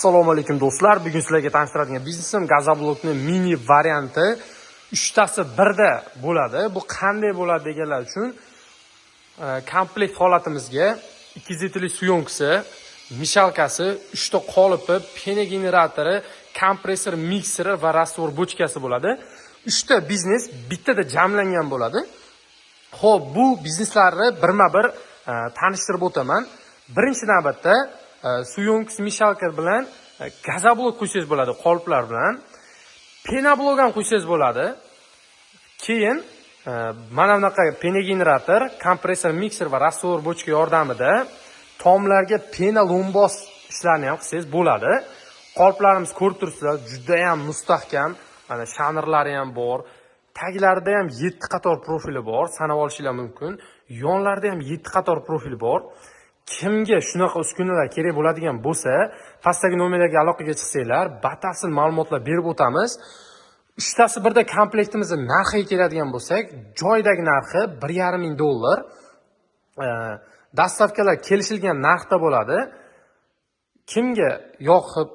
Assalomu alaykum do'stlar. Bugun sizlarga tanishtiradigan biznesim Gazoblokning mini varianti 3 tasi birda bo'ladi. Bu qanday bo'ladi deganlar uchun komplekt holatimizga 2 litrli suyonkasi, mishalkasi, 3 ta qolipi, pena generatori, kompressor, mikseri va rastvor bochkasi bo'ladi. 3 ta biznes bittada jamlangan bo'ladi. Xo'p, bu bizneslarni birma-bir tanishtirib o'taman. Birinchi navbatda suyonkasi mishalka bilan gazoblok qo'ysangiz bo'ladi, qoliplar bilan. Pena blok ham qo'ysangiz bo'ladi. Keyin mana bunaqa pena generator, kompressor, mikser va rastvor bochka yordamida tomlarga pena lombos ishlarini ham qilsangiz bo'ladi. Qoliplarimiz ko'rib turibsizlar, juda ham mustahkam. Mana shanirlari ham bor. Taglarida ham 7 qator profili bor, sanab olishingiz mumkin. Yonlarida ham 7 qator profili bor. Kimga shunaqa uskunalar kerak bo'ladigan bo'lsa, pastdagi nomerlarga aloqaga chiqsanglar, batafsil ma'lumotlar berib o'tamiz. 3 tasi birda komplektimizning narxiga keladigan bo'lsak, joydagi narxi $1,500. Dastavkalar kelishilgan narxda bo'ladi. Kimga yoqib